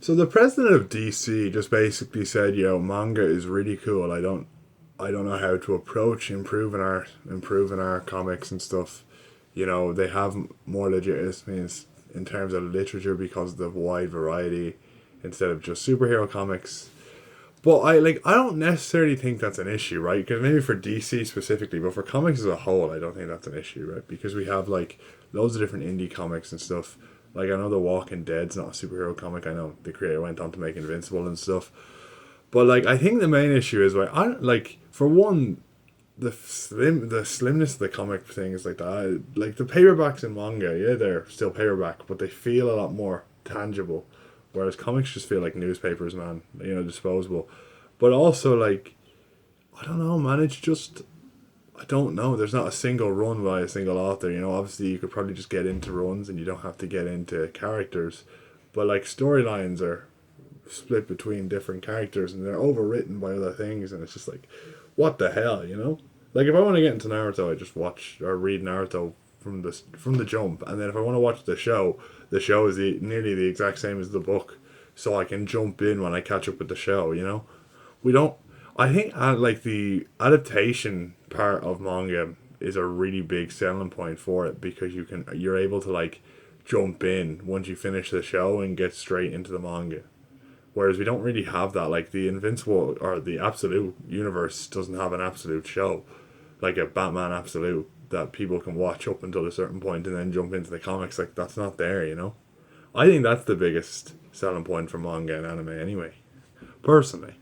So the president of DC just basically said, manga is really cool. I don't know how to approach improving our comics and stuff. They have more legitimacy in terms of literature because of the wide variety instead of just superhero comics. But I don't necessarily think that's an issue, right? Because maybe for DC specifically, but for comics as a whole, I don't think that's an issue, right? Because we have like loads of different indie comics and stuff. Like I know The Walking Dead's not a superhero comic. I know the creator went on to make Invincible and stuff. But like I think the main issue is like I like for one the slimness of the comic things like that. Like the paperbacks in manga, yeah, they're still paperback, but they feel a lot more tangible. Whereas comics just feel like newspapers, man. Disposable. But also like I don't know, man. It's just I don't know. There's not a single run by a single author. Obviously you could probably just get into runs and you don't have to get into characters. But like storylines are split between different characters and they're overwritten by other things and it's just like what the hell. Like if I want to get into Naruto I just watch or read Naruto from the jump, and then if I want to watch the show is nearly the exact same as the book, so I can jump in when I catch up with the show. We don't I think like the adaptation part of manga is a really big selling point for it because you're able to like jump in once you finish the show and get straight into the manga. Whereas we don't really have that. Like the Invincible or the Absolute universe doesn't have an Absolute show, like a Batman Absolute that people can watch up until a certain point and then jump into the comics. Like that's not there. I think that's the biggest selling point for manga and anime, anyway. Personally.